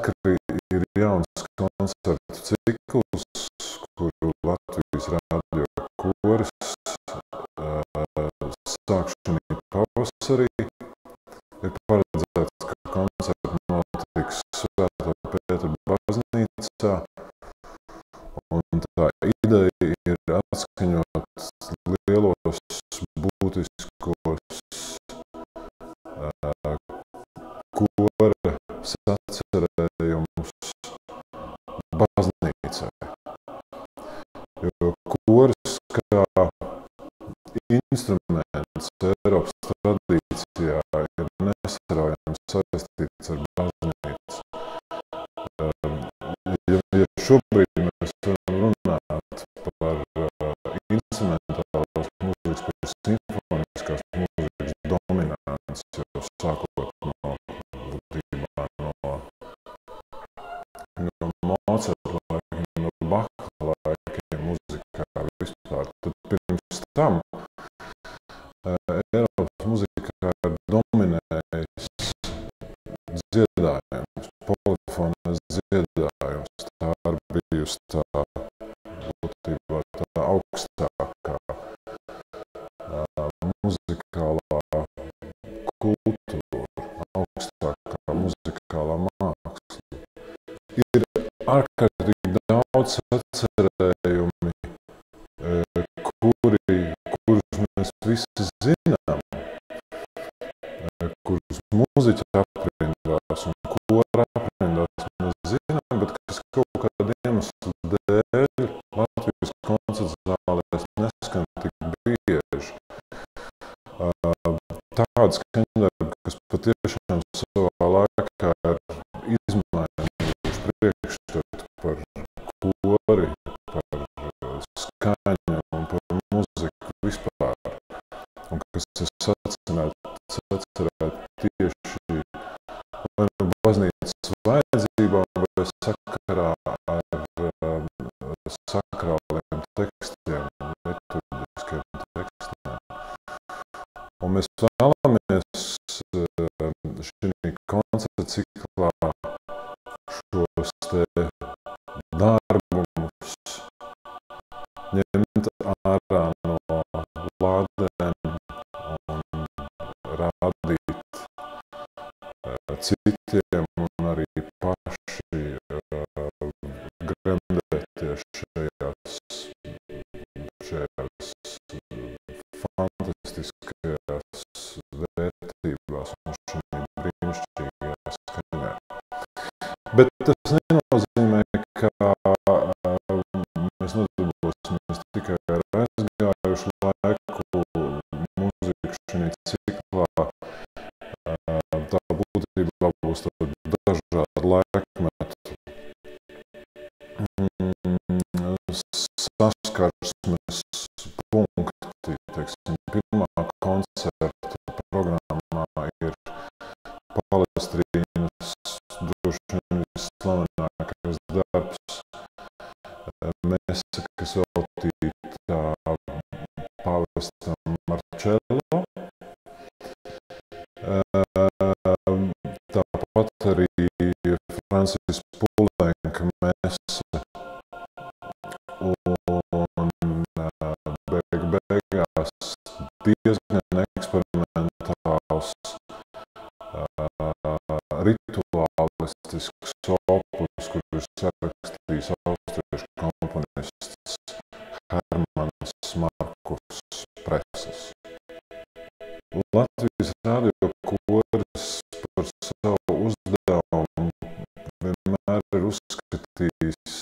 Vakar ir jauns koncertu cikls, kuru Latvijas radio koris sākšanī pavasarī. Ir paredzēts, ka koncerti notiks Svētā Pētera baznīcā, un tā ideja ir atskaņot lielos būtiskos kora sacerējumus baznīcai. Jo koris kā instruments Eiropas tradīcijā ir nesaraujami saistīts ar baznīcu. Ja šobrīd mēs varam runāt par instrumentālās mūzikas, par simfoniskās mūzikas dominants, jau sākot no Mocarta laikiem, no Baha laikiem muzikā vispār, tad pirms tam Eiropas muzikā ir dominējis dziedājums, polifonais dziedājums. Tā ir bijusi tā būtībā tā augstākā muzikālā kultūra, augstākā muzikālā māksla. Ir ārkārtīgi daudz sacerējumi, kurus mēs visi zinām, kurus mūziķi aprindās un kora aprindās mēs zinām, bet kas kaut kāda iemesla dēļ Latvijas koncertu zālēs neskan tik bieži. Tādi skaņdarbi, kas patiešām savā laikā ir izmainījuši priekšstatu par kori, par skaņu un par muziku vispār, un kas ir sacerēti tieši vai nu baznīcas vajadzībām vai sakarā ar sakrāliem tekstiem, liturģiskiem tekstiem. Un mēs vēlamies šī koncerta ciklā šos te darbumus ņemt ārā no lādēm un rādīt citiem un arī paši gremdēties šajās fantastiskajās vērtībās un šī brīnišķīgajā skaņā. Bet tas nenozīmē, ka mēs nodarbosimies tikai ar aizgājušu laiku mūziku šī ciklā. Tā būtībā būs dažādi laikmeti. Saskarsmes punkti, teiksim, pirmā koncerta programmā ir Palestrīnas droši vien vislavenākais darbs Mese, kas veltīta pāvestam Marcello. Tāpat arī Francis Poulenc mese un beigās diezgan eksperimentāls rituālistisks opus, kur ir sarakstījis austriešu komponists Hermans Markus Preses. Latvijas radio koris par savu uzdevumu vienmēr ir uzskatījis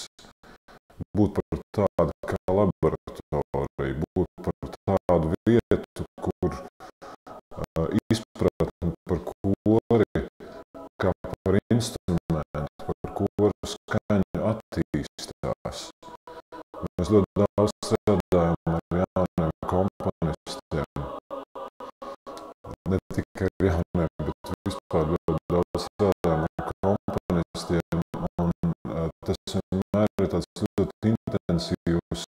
būt par tādu kā laboratoriju, būt par tādu vietu, kur izpratni par kori kā par instrumentu, par koru skaņu attīstās. Mēs ļoti daudz strādājam ar jauniem komponistiem. Ne tikai ar jauniem, bet vispār ļoti daudz strādājam ar komponistiem, un tas vienmēr ir tāds ļoti intensīvs,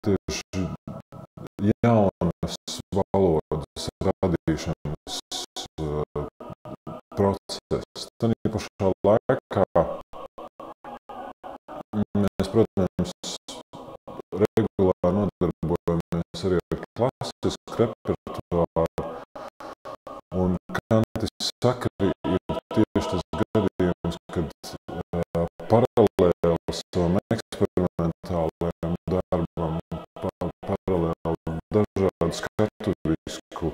tieši jaunas valodas radīšanas process. Tad pašā laikā protams, regulāri nodarbojamies arī ar klasisku repertuāru. Un Kantis sakri ir tieši tas gadījums, kad paralēli savam eksperimentālajam darbam, paralēli dažādu skatuvisku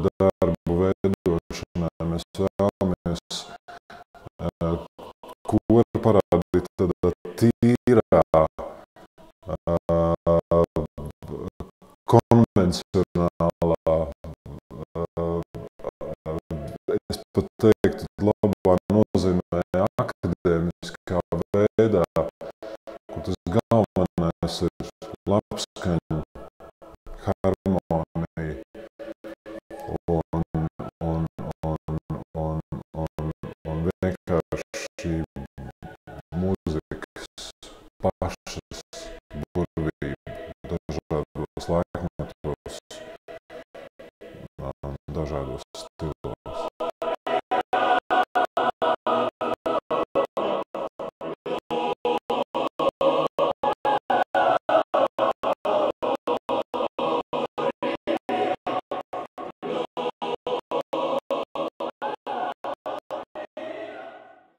darbu veidošanai, mēs vēlamies koru parādīt tādā tīrā, konvencionālā, es pat teiktu, labā nozīmē akadēmiskā veidā, kur tas galvenais ir labskaņa, harmonija un vienkārši mūzikas pašas burvība dažādos laikmetos, dažādos stilos.